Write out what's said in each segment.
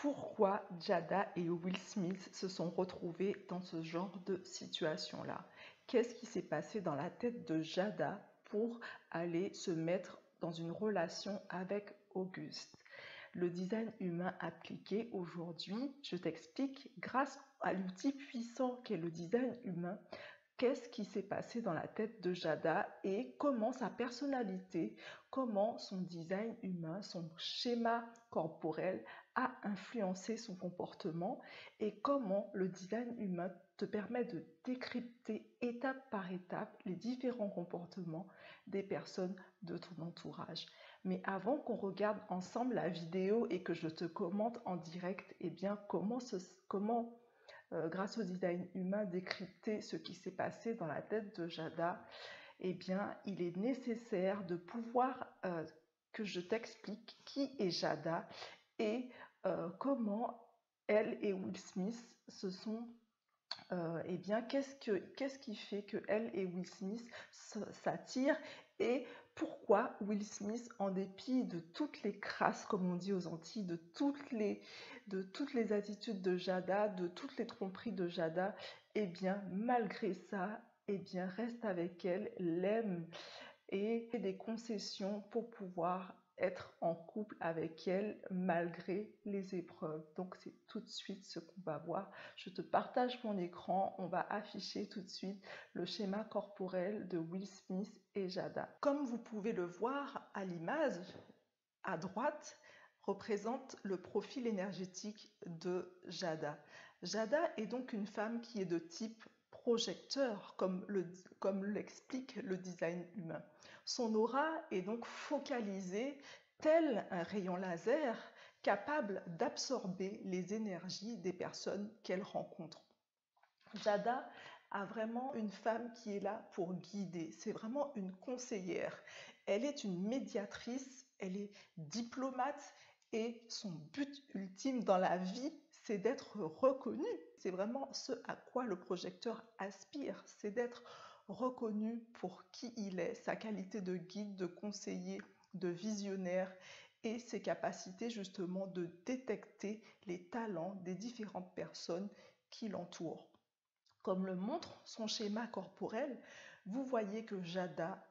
Pourquoi Jada et Will Smith se sont retrouvés dans ce genre de situation-là? Qu'est-ce qui s'est passé dans la tête de Jada pour aller se mettre dans une relation avec Auguste? Le design humain appliqué aujourd'hui, je t'explique, grâce à l'outil puissant qu'est le design humain, qu'est-ce qui s'est passé dans la tête de Jada et comment sa personnalité, comment son design humain, son schéma corporel a influencé son comportement et comment le design humain te permet de décrypter étape par étape les différents comportements des personnes de ton entourage. Mais avant qu'on regarde ensemble la vidéo et que je te commente en direct, eh bien comment grâce au design humain, décrypter ce qui s'est passé dans la tête de Jada, eh bien, il est nécessaire de pouvoir que je t'explique qui est Jada et comment elle et Will Smith se sont eh bien, qu'est-ce qui fait que elle et Will Smith s'attirent et pourquoi Will Smith, en dépit de toutes les crasses, comme on dit aux Antilles, de toutes les attitudes de Jada, de toutes les tromperies de Jada, eh bien, malgré ça, eh bien, reste avec elle, l'aime et fait des concessions pour pouvoir être en couple avec elle malgré les épreuves. Donc c'est tout de suite ce qu'on va voir. Je te partage mon écran, on va afficher tout de suite le schéma corporel de Will Smith et Jada. Comme vous pouvez le voir à l'image, à droite représente le profil énergétique de Jada. Jada est donc une femme qui est de type projecteur, comme l'explique le design humain. Son aura est donc focalisée tel un rayon laser capable d'absorber les énergies des personnes qu'elle rencontre. Jada a vraiment une femme qui est là pour guider, c'est vraiment une conseillère. Elle est une médiatrice, elle est diplomate et son but ultime dans la vie, c'est d'être reconnu. C'est vraiment ce à quoi le projecteur aspire, c'est d'être reconnu pour qui il est, sa qualité de guide, de conseiller, de visionnaire et ses capacités justement de détecter les talents des différentes personnes qui l'entourent. Comme le montre son schéma corporel, vous voyez que Jada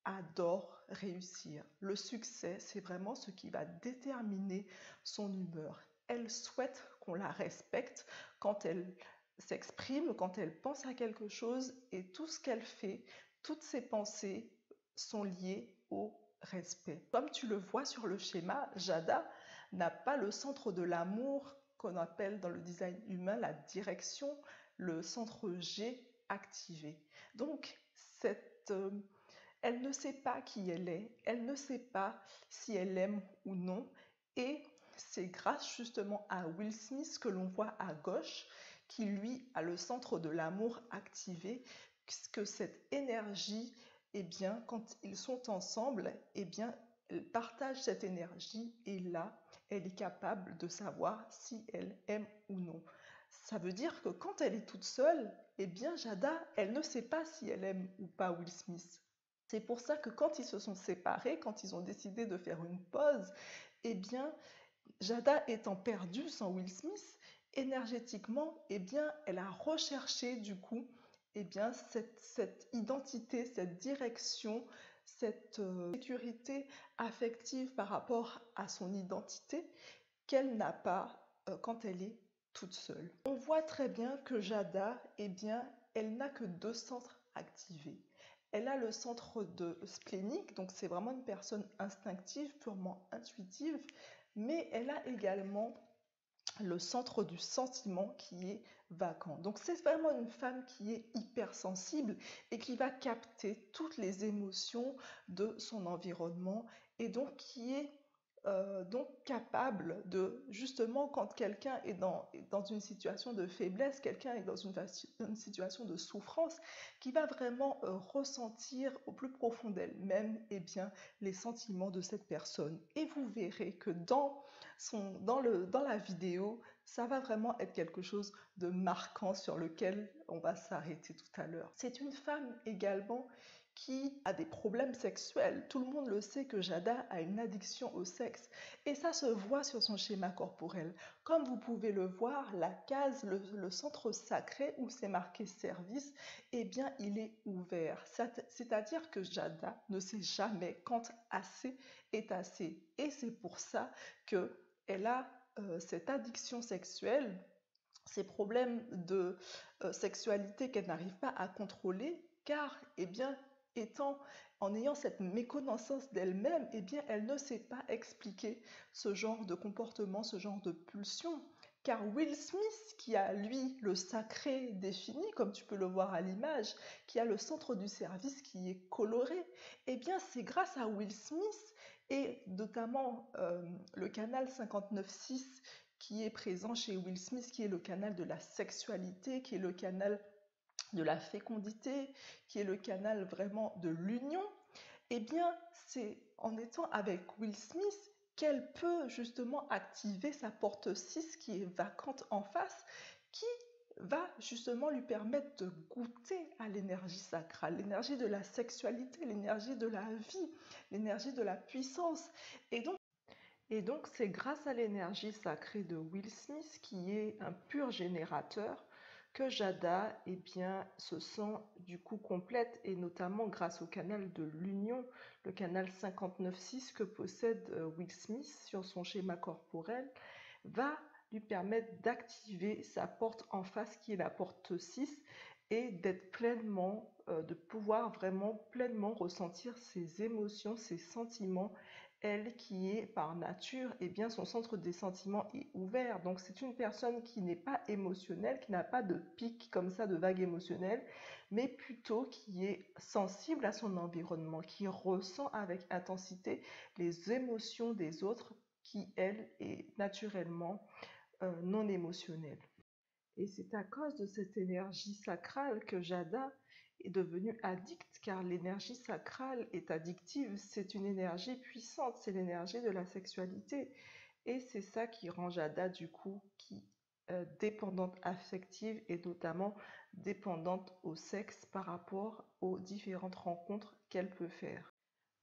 adore réussir. Le succès, c'est vraiment ce qui va déterminer son humeur. Elle souhaite qu'on la respecte quand elle s'exprime, quand elle pense à quelque chose et tout ce qu'elle fait, toutes ses pensées sont liées au respect. Comme tu le vois sur le schéma, Jada n'a pas le centre de l'amour qu'on appelle dans le design humain la direction, le centre G activé. Donc, elle ne sait pas qui elle est, elle ne sait pas si elle aime ou non, et c'est grâce justement à Will Smith que l'on voit à gauche, qui lui a le centre de l'amour activé, puisque cette énergie, eh bien, quand ils sont ensemble, eh bien, elle partage cette énergie et là, elle est capable de savoir si elle aime ou non. Ça veut dire que quand elle est toute seule, eh bien Jada, elle ne sait pas si elle aime ou pas Will Smith. C'est pour ça que quand ils se sont séparés, quand ils ont décidé de faire une pause, eh bien Jada étant perdue sans Will Smith, énergétiquement, eh bien elle a recherché du coup eh bien, cette identité, cette direction, cette sécurité affective par rapport à son identité qu'elle n'a pas quand elle est toute seule. On voit très bien que Jada, eh bien, elle n'a que deux centres activés. Elle a le centre de splénique, donc c'est vraiment une personne instinctive, purement intuitive, mais elle a également le centre du sentiment qui est vacant. Donc c'est vraiment une femme qui est hypersensible et qui va capter toutes les émotions de son environnement et donc qui est donc capable de, justement, quand quelqu'un est dans une situation de faiblesse, quelqu'un est dans une situation de souffrance, qui va vraiment ressentir au plus profond d'elle-même eh bien, les sentiments de cette personne. Et vous verrez que dans la vidéo, ça va vraiment être quelque chose de marquant sur lequel on va s'arrêter tout à l'heure. C'est une femme également qui a des problèmes sexuels. Tout le monde le sait que Jada a une addiction au sexe et ça se voit sur son schéma corporel. Comme vous pouvez le voir, la case, le centre sacré où c'est marqué service, eh bien il est ouvert. C'est-à-dire que Jada ne sait jamais quand assez est assez. Et c'est pour ça qu'elle a cette addiction sexuelle, ces problèmes de sexualité qu'elle n'arrive pas à contrôler, car eh bien, en ayant cette méconnaissance d'elle-même, eh bien, elle ne sait pas expliquer ce genre de comportement, ce genre de pulsion. Car Will Smith, qui a lui le sacré défini, comme tu peux le voir à l'image, qui a le centre du service qui est coloré, eh bien, c'est grâce à Will Smith et notamment le canal 59.6 qui est présent chez Will Smith, qui est le canal de la sexualité, qui est le canal de la fécondité, qui est le canal vraiment de l'union, eh bien, c'est en étant avec Will Smith qu'elle peut justement activer sa porte 6 qui est vacante en face, qui va justement lui permettre de goûter à l'énergie sacrale, l'énergie de la sexualité, l'énergie de la vie, l'énergie de la puissance. Et donc, c'est grâce à l'énergie sacrée de Will Smith, qui est un pur générateur, que Jada eh bien, se sent du coup complète, et notamment grâce au canal de l'union, le canal 59.6 que possède Will Smith sur son schéma corporel, va lui permettre d'activer sa porte en face qui est la porte 6 et d'être pleinement, de pouvoir vraiment pleinement ressentir ses émotions, ses sentiments. Elle qui est par nature, eh bien son centre des sentiments est ouvert. Donc c'est une personne qui n'est pas émotionnelle, qui n'a pas de pic comme ça, de vague émotionnelle, mais plutôt qui est sensible à son environnement, qui ressent avec intensité les émotions des autres, qui elle est naturellement non émotionnelle. Et c'est à cause de cette énergie sacrale que Jada est devenue addicte, car l'énergie sacrale est addictive, c'est une énergie puissante, c'est l'énergie de la sexualité. Et c'est ça qui rend Jada, du coup, dépendante affective et notamment dépendante au sexe par rapport aux différentes rencontres qu'elle peut faire.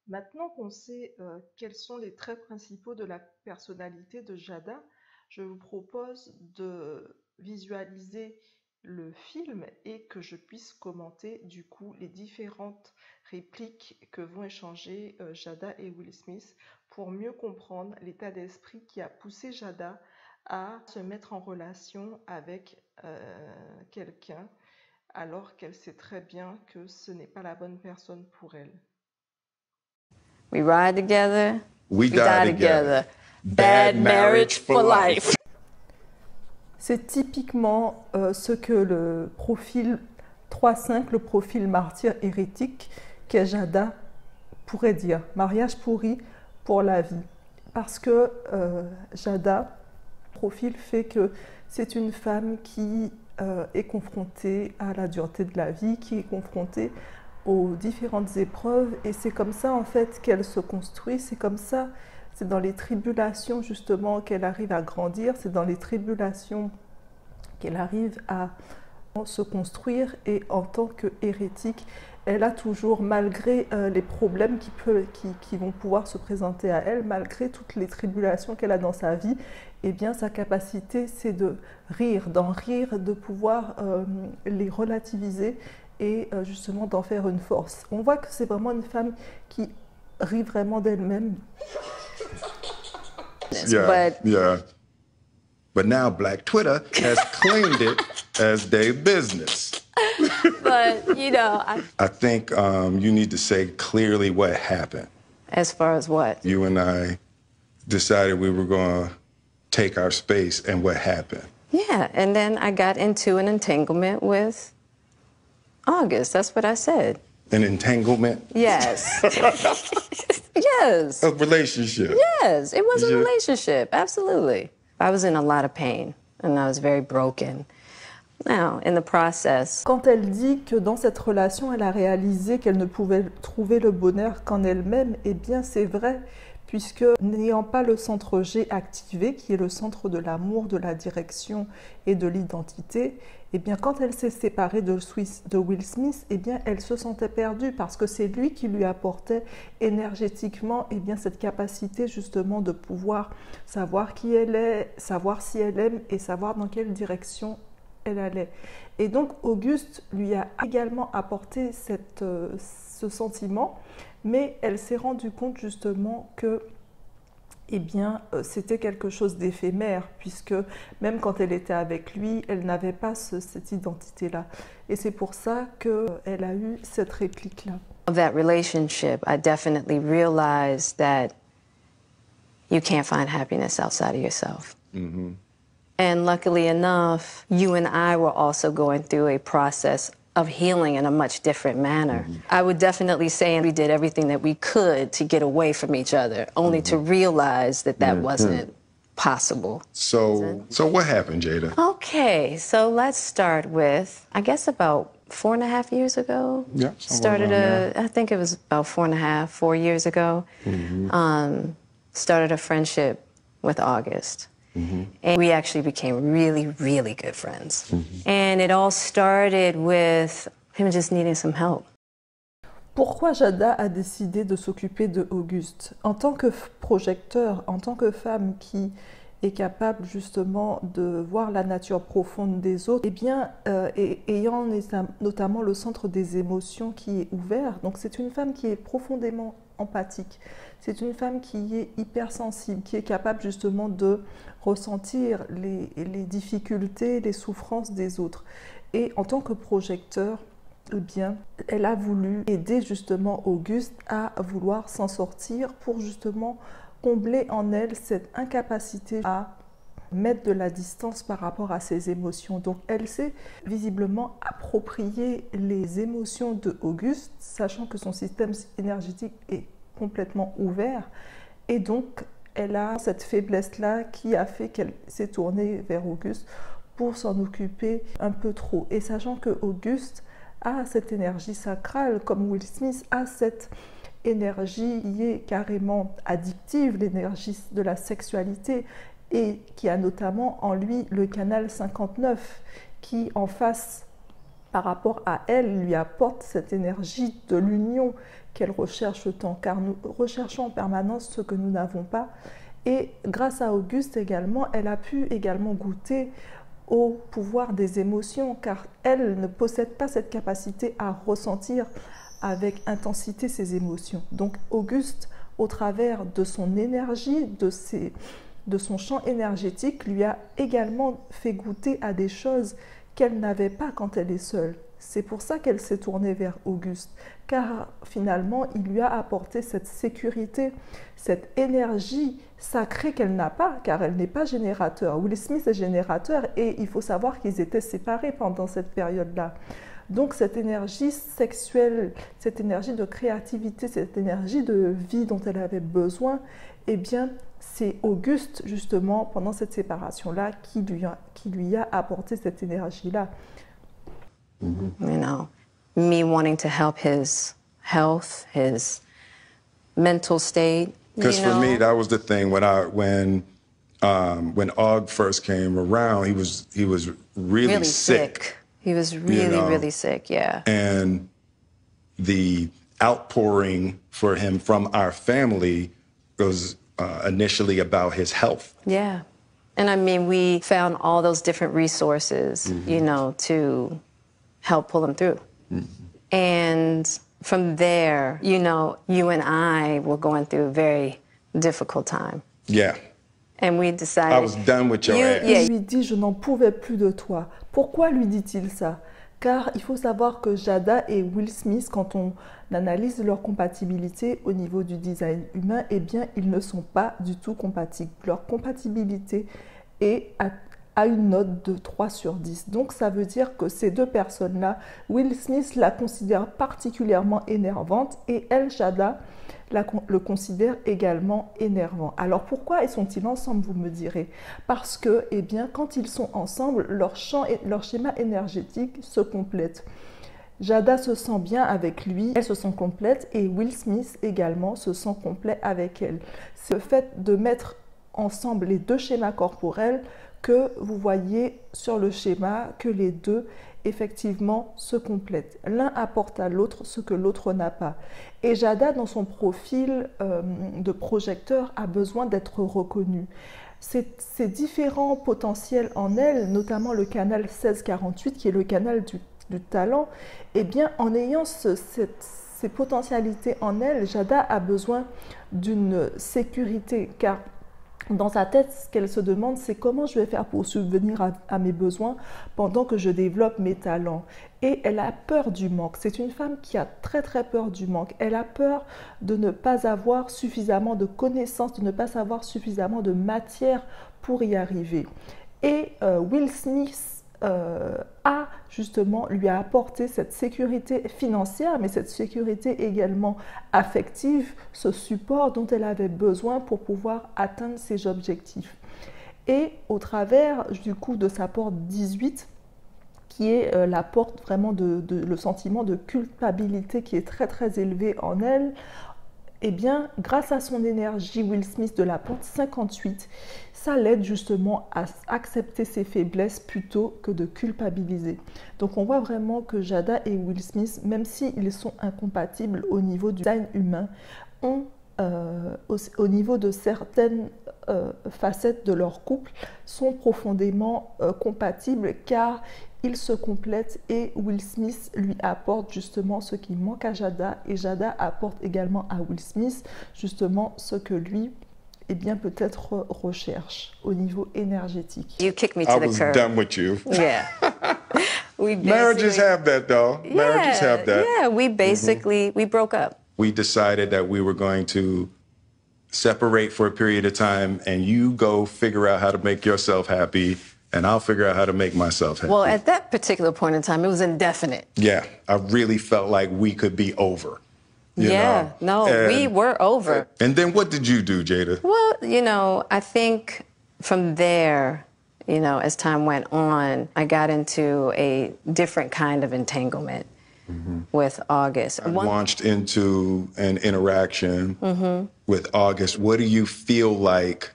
Maintenant qu'on sait quels sont les traits principaux de la personnalité de Jada, je vous propose de visualiser le film et que je puisse commenter du coup les différentes répliques que vont échanger Jada et Will Smith pour mieux comprendre l'état d'esprit qui a poussé Jada à se mettre en relation avec quelqu'un alors qu'elle sait très bien que ce n'est pas la bonne personne pour elle. We ride together, we die together. Bad marriage for life. C'est typiquement ce que le profil 3.5, le profil martyr hérétique qu'est Jada, pourrait dire. Mariage pourri pour la vie. Parce que Jada, le profil fait que c'est une femme qui est confrontée à la dureté de la vie, qui est confrontée aux différentes épreuves, et c'est comme ça en fait qu'elle se construit, c'est comme ça, c'est dans les tribulations justement qu'elle arrive à grandir, c'est dans les tribulations qu'elle arrive à se construire, et en tant qu'hérétique, elle a toujours, malgré les problèmes qui vont pouvoir se présenter à elle, malgré toutes les tribulations qu'elle a dans sa vie, eh bien sa capacité c'est de rire, d'en rire, de pouvoir les relativiser et justement d'en faire une force. On voit que c'est vraiment une femme qui rit vraiment d'elle-même. Yeah. But now Black Twitter has claimed it as their business. But, you know, I think you need to say clearly what happened. As far as what? You and I decided we were going to take our space, and what happened? Yeah, and then I got into an entanglement with August. That's what I said. An entanglement? Yes. Yes. A relationship? Yes, it was a relationship, absolutely. I was in a lot of pain, and I was very broken. Now, in the process... Quand elle dit que dans cette relation, elle a réalisé qu'elle ne pouvait trouver le bonheur qu'en elle-même, eh bien c'est vrai, puisque n'ayant pas le centre G activé, qui est le centre de l'amour, de la direction et de l'identité, eh bien, quand elle s'est séparée de Will Smith, eh bien, elle se sentait perdue parce que c'est lui qui lui apportait énergétiquement eh bien, cette capacité justement de pouvoir savoir qui elle est, savoir si elle aime et savoir dans quelle direction elle allait. Et donc, Auguste lui a également apporté ce sentiment, mais elle s'est rendue compte justement que eh bien, c'était quelque chose d'éphémère, puisque même quand elle était avec lui, elle n'avait pas cette identité-là. Et c'est pour ça qu'elle a eu cette réplique-là. That relationship, I definitely realized that you can't find happiness outside of yourself. Mm-hmm. And luckily enough, you and I were also going through a process of healing in a much different manner. Mm-hmm. I would definitely say we did everything that we could to get away from each other, only to realize that that wasn't possible. So what happened, Jada? Okay, so let's start with, I guess about 4.5 years ago. Yeah. I think it was about 4 years ago. Mm-hmm. Started a friendship with August. Mm-hmm. And we actually became really, really good friends. Mm-hmm. And it all started with him just needing some help. Pourquoi Jada a décidé de s'occuper de Auguste? En tant que projecteur, en tant que femme qui est capable justement de voir la nature profonde des autres, eh bien, ayant notamment le centre des émotions qui est ouvert, donc c'est une femme qui est profondément empathique. C'est une femme qui est hypersensible, qui est capable justement de ressentir les difficultés, les souffrances des autres. Et en tant que projecteur, eh bien, elle a voulu aider justement Auguste à vouloir s'en sortir pour justement combler en elle cette incapacité à mettre de la distance par rapport à ses émotions. Donc elle s'est visiblement approprié les émotions de Auguste, sachant que son système énergétique est complètement ouvert, et donc elle a cette faiblesse-là qui a fait qu'elle s'est tournée vers Auguste pour s'en occuper un peu trop. Et sachant que Auguste a cette énergie sacrale, comme Will Smith a cette énergie qui est carrément addictive, l'énergie de la sexualité, et qui a notamment en lui le canal 59, qui en face, par rapport à elle, lui apporte cette énergie de l'union qu'elle recherche tant, car nous recherchons en permanence ce que nous n'avons pas. Et grâce à Auguste également, elle a pu également goûter au pouvoir des émotions, car elle ne possède pas cette capacité à ressentir avec intensité ses émotions. Donc Auguste, au travers de son énergie, de son champ énergétique, lui a également fait goûter à des choses qu'elle n'avait pas quand elle est seule. C'est pour ça qu'elle s'est tournée vers Auguste, car finalement, il lui a apporté cette sécurité, cette énergie sacrée qu'elle n'a pas, car elle n'est pas générateur. Will Smith est générateur et il faut savoir qu'ils étaient séparés pendant cette période-là. Donc cette énergie sexuelle, cette énergie de créativité, cette énergie de vie dont elle avait besoin, eh bien, c'est Auguste, justement, pendant cette séparation-là, qui lui a apporté cette énergie-là. You know, me wanting to help his health, his mental state. Because for me, that was the thing when Og first came around, he was really sick. He was really, really sick, yeah. And the outpouring for him from our family was initially about his health. Yeah. And I mean, we found all those different resources, you know, to help pull him through. And from there, you know, you and I were going through a very difficult time. Yeah. And we decided... I was done with your ass. Il lui dit, je n'en pouvais plus de toi. Pourquoi lui dit-il ça? Car il faut savoir que Jada et Will Smith, quand on analyse leur compatibilité au niveau du design humain, eh bien, ils ne sont pas du tout compatibles. Leur compatibilité est à une note de 3 sur 10. Donc, ça veut dire que ces deux personnes-là, Will Smith la considère particulièrement énervante et elle, Jada, le considère également énervant. Alors, pourquoi sont-ils ensemble, vous me direz? Parce que, eh bien, quand ils sont ensemble, leur schéma énergétique se complète. Jada se sent bien avec lui, elle se sent complète et Will Smith également se sent complet avec elle. C'est le fait de mettre ensemble les deux schémas corporels que vous voyez sur le schéma que les deux effectivement se complètent. L'un apporte à l'autre ce que l'autre n'a pas. Et Jada, dans son profil de projecteur, a besoin d'être reconnue. Ces différents potentiels en elle, notamment le canal 1648 qui est le canal du talent, eh bien, en ayant ces potentialités en elle, Jada a besoin d'une sécurité, car dans sa tête, ce qu'elle se demande, c'est comment je vais faire pour subvenir à mes besoins pendant que je développe mes talents. Et elle a peur du manque. C'est une femme qui a très très peur du manque. Elle a peur de ne pas avoir suffisamment de connaissances, de ne pas avoir suffisamment de matière pour y arriver. Et Will Smith lui a apporté cette sécurité financière, mais cette sécurité également affective, ce support dont elle avait besoin pour pouvoir atteindre ses objectifs. Et au travers du coup de sa porte 18, qui est la porte vraiment le sentiment de culpabilité qui est très très élevé en elle, eh bien, grâce à son énergie, Will Smith de la porte 58, ça l'aide justement à accepter ses faiblesses plutôt que de culpabiliser. Donc on voit vraiment que Jada et Will Smith, même s'ils sont incompatibles au niveau du design humain, ont au niveau de certaines facettes de leur couple, sont profondément compatibles car ils se complètent et Will Smith lui apporte justement ce qui manque à Jada et Jada apporte également à Will Smith justement ce que lui peut-être recherche au niveau énergétique. You kicked me to the curb. I was done with you. Yeah. Marriages have that though. Marriages have that. Yeah, we basically, we broke up. We decided that we were going to separate for a period of time and you go figure out how to make yourself happy and I'll figure out how to make myself happy. Well, at that particular point in time, it was indefinite. Yeah, I really felt like we could be over. We were over. And then what did you do, Jada? Well, I think from there, as time went on, I got into a different kind of entanglement with August. I launched into an interaction with August. What do you feel like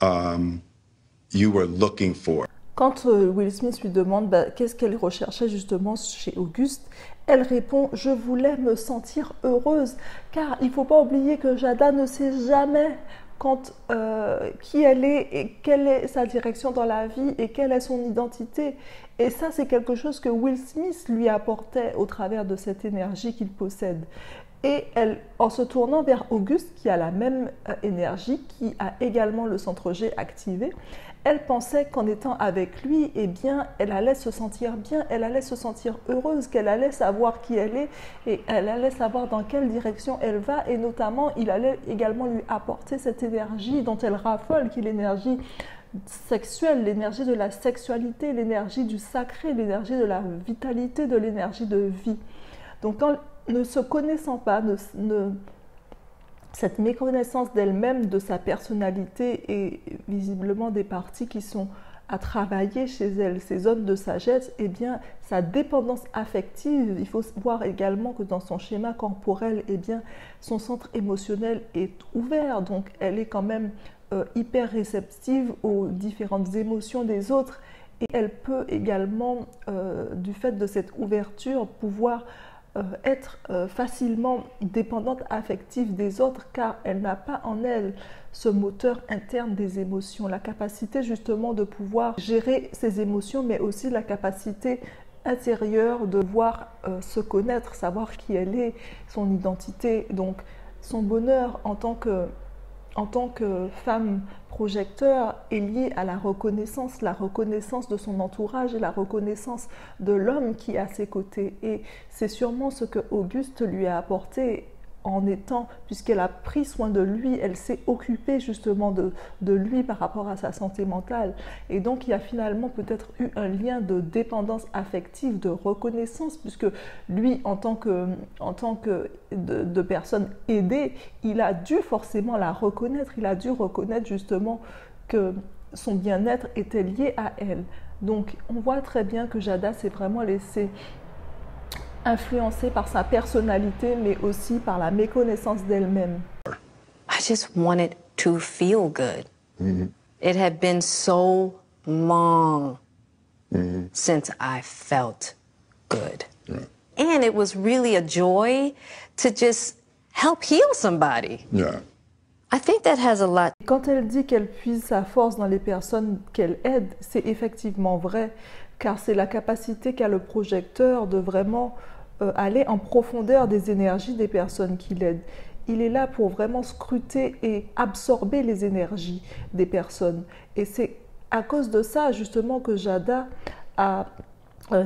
you were looking for? Quand Will Smith lui demande qu'est-ce qu'elle recherchait justement chez Auguste, elle répond « Je voulais me sentir heureuse ». Car il ne faut pas oublier que Jada ne sait jamais qui elle est et quelle est sa direction dans la vie et quelle est son identité. Et ça, c'est quelque chose que Will Smith lui apportait au travers de cette énergie qu'il possède. Et elle, en se tournant vers Auguste, qui a la même énergie, qui a également le centre G activé, elle pensait qu'en étant avec lui, eh bien, elle allait se sentir bien, elle allait se sentir heureuse, qu'elle allait savoir qui elle est et elle allait savoir dans quelle direction elle va. Et notamment, il allait également lui apporter cette énergie dont elle raffole, qui est l'énergie sexuelle, l'énergie de la sexualité, l'énergie du sacré, l'énergie de la vitalité, de l'énergie de vie. Donc, ne se connaissant pas, cette méconnaissance d'elle-même, de sa personnalité et visiblement des parties qui sont à travailler chez elle, ces zones de sagesse, eh bien, sa dépendance affective, il faut voir également que dans son schéma corporel, eh bien, son centre émotionnel est ouvert, donc elle est quand même hyper réceptive aux différentes émotions des autres et elle peut également, du fait de cette ouverture, pouvoir être facilement dépendante affective des autres car elle n'a pas en elle ce moteur interne des émotions, la capacité justement de pouvoir gérer ses émotions mais aussi la capacité intérieure de pouvoir se connaître, savoir qui elle est, son identité, donc son bonheur en tant que femme projecteur est liée à la reconnaissance de son entourage et la reconnaissance de l'homme qui est à ses côtés. Et c'est sûrement ce que Auguste lui a apporté en étant, puisqu'elle a pris soin de lui, elle s'est occupée justement de lui par rapport à sa santé mentale. Et donc il y a finalement peut-être eu un lien de dépendance affective, de reconnaissance, puisque lui, en tant que de personne aidée, il a dû forcément la reconnaître, il a dû reconnaître justement que son bien-être était lié à elle. Donc on voit très bien que Jada s'est vraiment laissée influencée par sa personnalité, mais aussi par la méconnaissance d'elle-même. I just wanted to feel good. It had been so long since I felt good. And it was really a joy to just help heal somebody. Yeah. I think that has a lot. Quand elle dit qu'elle puise sa force dans les personnes qu'elle aide, c'est effectivement vrai, car c'est la capacité qu'a le projecteur de vraiment aller en profondeur des énergies des personnes qu'il aide. Il est là pour vraiment scruter et absorber les énergies des personnes. Et c'est à cause de ça, justement, que Jada a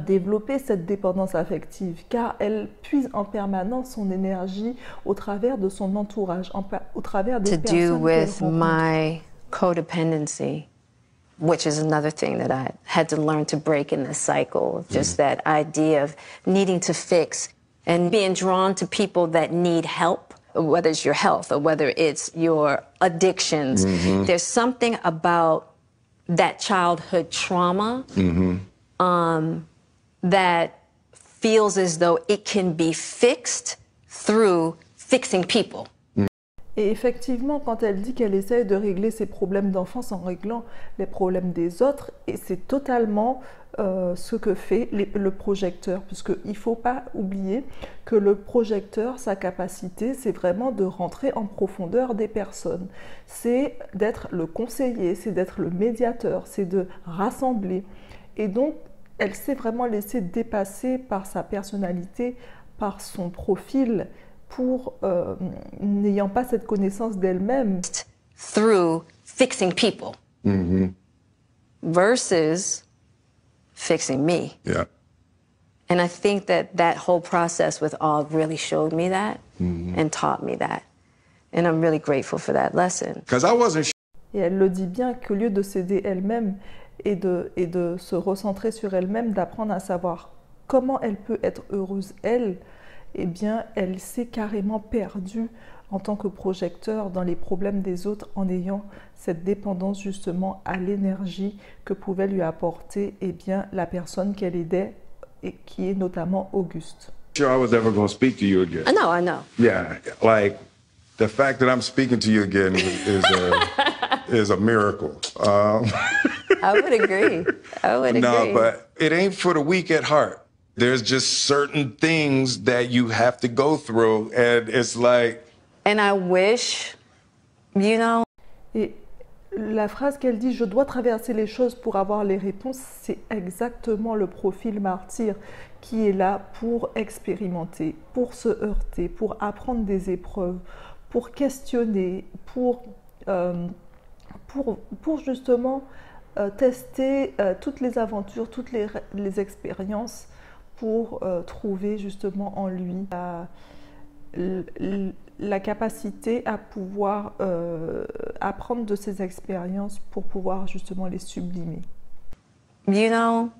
développé cette dépendance affective, car elle puise en permanence son énergie au travers de son entourage, au travers des To do personnes qu'elle with rencontre. my codependency, which is another thing that I had to learn to break in this cycle. Just that idea of needing to fix and being drawn to people that need help, whether it's your health or whether it's your addictions. There's something about that childhood trauma that feels as though it can be fixed through fixing people. Et effectivement, quand elle dit qu'elle essaye de régler ses problèmes d'enfance en réglant les problèmes des autres, et c'est totalement ce que fait le projecteur, puisqu'il ne faut pas oublier que le projecteur, sa capacité, c'est vraiment de rentrer en profondeur des personnes. C'est d'être le conseiller, c'est d'être le médiateur, c'est de rassembler. Et donc, elle s'est vraiment laissée dépasser par sa personnalité, par son profil, pour n'ayant pas cette connaissance d'elle-même. Through fixing people versus fixing me. Yeah. And I think that that whole process with Og really showed me that and taught me that. And I'm really grateful for that lesson. Because I wasn't Et elle le dit bien qu'au lieu de s'aider elle-même et de se recentrer sur elle-même, d'apprendre à savoir comment elle peut être heureuse, elle, eh bien, elle s'est carrément perdue en tant que projecteur dans les problèmes des autres en ayant cette dépendance justement à l'énergie que pouvait lui apporter eh bien, la personne qu'elle aidait et qui est notamment Auguste. sure I was ever going to speak to you again. I know. Yeah, like the fact that I'm speaking to you again is a miracle. I would agree. I would agree. No, but it ain't for the weak at heart. There's just certain things that you have to go through, and it's like. And I wish, you know. Et la phrase qu'elle dit « Je dois traverser les choses pour avoir les réponses », c'est exactement le profil martyr qui est là pour expérimenter, pour se heurter, pour apprendre des épreuves, pour questionner, pour justement tester toutes les aventures, toutes les expériences pour trouver justement en lui la capacité à pouvoir apprendre de ces expériences pour pouvoir justement les sublimer. You know,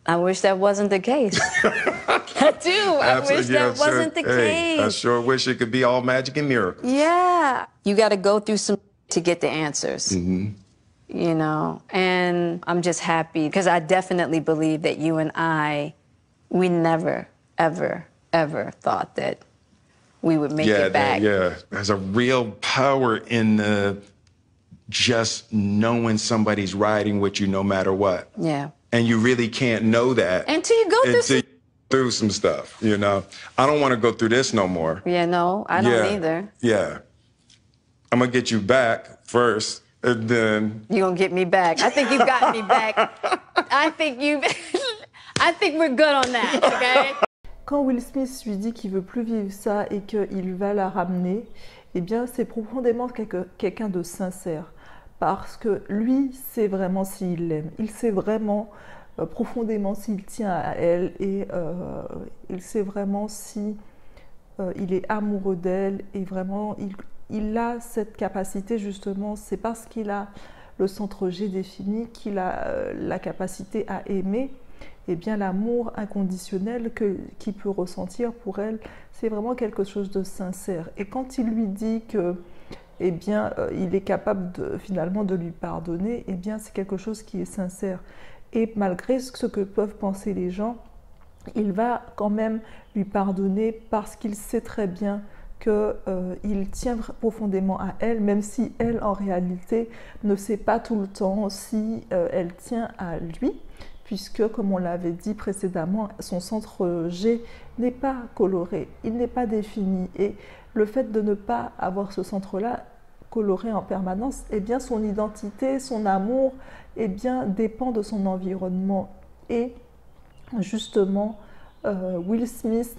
I wish that wasn't the case. I do. I wish that wasn't the case. I sure wish it could be all magic and miracles. Yeah. You got to go through some to get the answers. You know, and I'm just happy because I definitely believe that you and we never, ever, ever thought that we would make it back. There's a real power in just knowing somebody's riding with you no matter what. Yeah. And you really can't know that until you go through some stuff, you know. I don't want to go through this no more. Yeah, no, I don't either. Yeah. I'm going to get you back first, and then... You're going to get me back. I think you got me back. I think we're good on that, okay? Quand Will Smith lui dit qu'il veut plus vivre ça et qu'il va la ramener, eh bien, c'est profondément quelqu'un de sincère. Parce que lui sait vraiment s'il l'aime. Il sait vraiment profondément s'il tient à elle et il sait vraiment si il est amoureux d'elle et vraiment il a cette capacité justement, c'est parce qu'il a le centre G défini qu'il a la capacité à aimer. Eh bien, l'amour inconditionnel qu'il peut ressentir pour elle, c'est vraiment quelque chose de sincère. Et quand il lui dit que, eh bien, il est capable finalement de lui pardonner, eh bien, c'est quelque chose qui est sincère. Et malgré ce que peuvent penser les gens, il va quand même lui pardonner parce qu'il sait très bien qu'il tient profondément à elle, même si elle, en réalité, ne sait pas tout le temps si elle tient à lui, puisque, comme on l'avait dit précédemment, son centre G n'est pas coloré, il n'est pas défini. Et le fait de ne pas avoir ce centre-là coloré en permanence, eh bien, son identité, son amour, eh bien, dépend de son environnement. Et justement, Will Smith,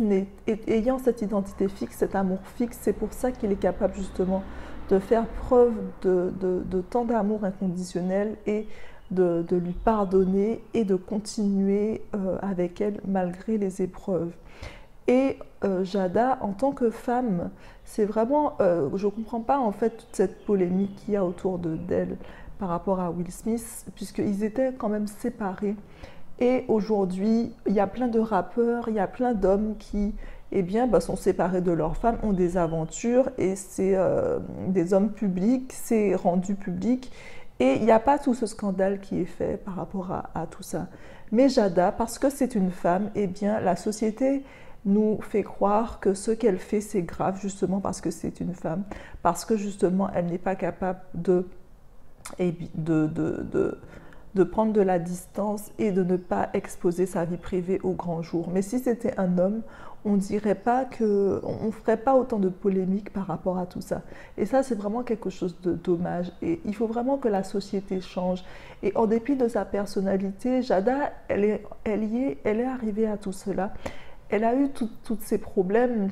ayant cette identité fixe, cet amour fixe, c'est pour ça qu'il est capable justement de faire preuve de tant d'amour inconditionnel et de lui pardonner et de continuer avec elle malgré les épreuves. Et Jada, en tant que femme, c'est vraiment, je ne comprends pas en fait toute cette polémique qu'il y a autour d'elle par rapport à Will Smith, puisqu'ils étaient quand même séparés. Et aujourd'hui, il y a plein de rappeurs, il y a plein d'hommes qui sont séparés de leurs femmes, ont des aventures, et c'est des hommes publics, c'est rendu public. Et il n'y a pas tout ce scandale qui est fait par rapport à tout ça. Mais Jada, parce que c'est une femme, la société nous fait croire que ce qu'elle fait, c'est grave, justement parce que c'est une femme, parce que justement, elle n'est pas capable de prendre de la distance et de ne pas exposer sa vie privée au grand jour. Mais si c'était un homme, on ne ferait pas autant de polémiques par rapport à tout ça. Et ça, c'est vraiment quelque chose de dommage. Et il faut vraiment que la société change. Et en dépit de sa personnalité, Jada, elle est arrivée à tout cela. Elle a eu tous ces problèmes,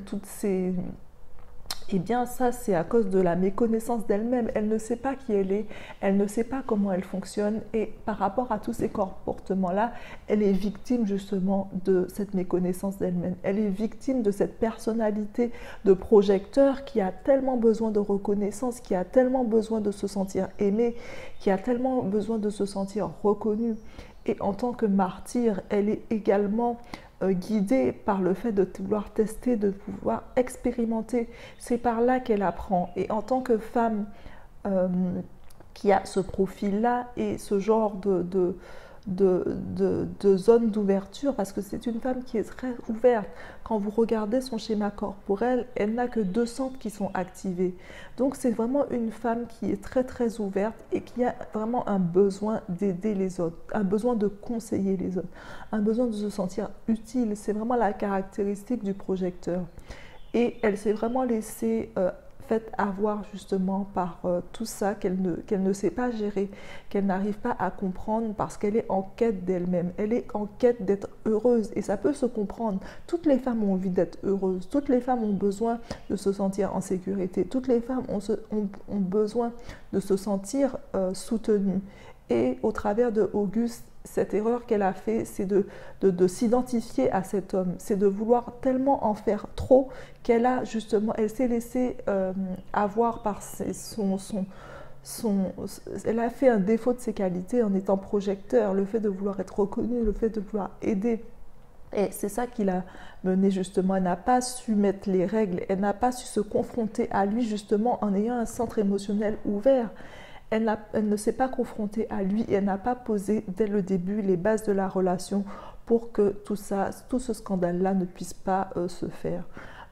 ça, c'est à cause de la méconnaissance d'elle-même. Elle ne sait pas qui elle est, elle ne sait pas comment elle fonctionne. Et par rapport à tous ces comportements-là, elle est victime justement de cette méconnaissance d'elle-même. Elle est victime de cette personnalité de projecteur qui a tellement besoin de reconnaissance, qui a tellement besoin de se sentir aimée, qui a tellement besoin de se sentir reconnue. Et en tant que martyre, elle est également guidée par le fait de vouloir tester, de pouvoir expérimenter. C'est par là qu'elle apprend. Et en tant que femme qui a ce profil-là et ce genre de zone d'ouverture, parce que c'est une femme qui est très ouverte. Quand vous regardez son schéma corporel, elle n'a que 2 centres qui sont activés. Donc c'est vraiment une femme qui est très très ouverte et qui a vraiment un besoin d'aider les autres, un besoin de conseiller les autres, un besoin de se sentir utile. C'est vraiment la caractéristique du projecteur. Et elle s'est vraiment laissée avoir justement par tout ça qu'elle ne sait pas gérer, qu'elle n'arrive pas à comprendre parce qu'elle est en quête d'elle-même, elle est en quête d'être heureuse et ça peut se comprendre. Toutes les femmes ont envie d'être heureuses, toutes les femmes ont besoin de se sentir en sécurité, toutes les femmes ont besoin de se sentir soutenues. Et au travers de Auguste, cette erreur qu'elle a fait, c'est de s'identifier à cet homme, c'est de vouloir tellement en faire trop qu'elle s'est laissée avoir par elle a fait un défaut de ses qualités en étant projecteur, le fait de vouloir être reconnue, le fait de vouloir aider. Et c'est ça qui l'a menée justement, elle n'a pas su mettre les règles, elle n'a pas su se confronter à lui justement en ayant un centre émotionnel ouvert. Elle ne s'est pas confrontée à lui et elle n'a pas posé dès le début les bases de la relation pour que tout ce scandale-là ne puisse pas se faire.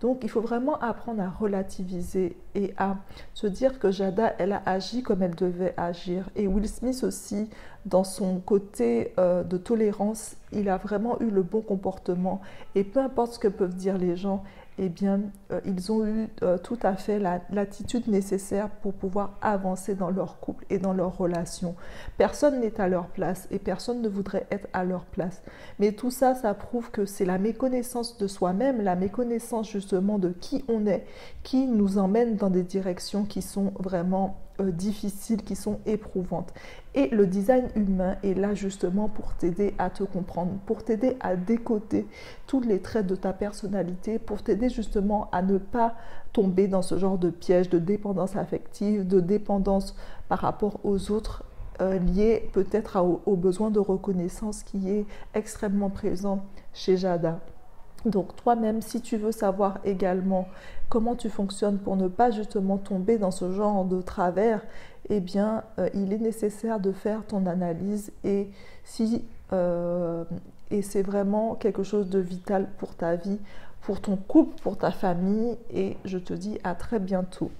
Donc il faut vraiment apprendre à relativiser et à se dire que Jada, elle a agi comme elle devait agir. Et Will Smith aussi, dans son côté de tolérance, il a vraiment eu le bon comportement. Et peu importe ce que peuvent dire les gens, ils ont eu tout à fait l'attitude nécessaire pour pouvoir avancer dans leur couple et dans leur relation. Personne n'est à leur place et personne ne voudrait être à leur place. Mais tout ça, ça prouve que c'est la méconnaissance de soi-même, la méconnaissance justement de qui on est, qui nous emmène dans des directions qui sont vraiment difficiles, qui sont éprouvantes. Et le design humain est là justement pour t'aider à te comprendre, pour t'aider à décoder tous les traits de ta personnalité, pour t'aider justement à ne pas tomber dans ce genre de piège de dépendance affective, de dépendance par rapport aux autres, lié peut-être au besoin de reconnaissance qui est extrêmement présent chez Jada. Donc toi-même, si tu veux savoir également comment tu fonctionnes pour ne pas justement tomber dans ce genre de travers, il est nécessaire de faire ton analyse et si et c'est vraiment quelque chose de vital pour ta vie, pour ton couple, pour ta famille, et je te dis à très bientôt.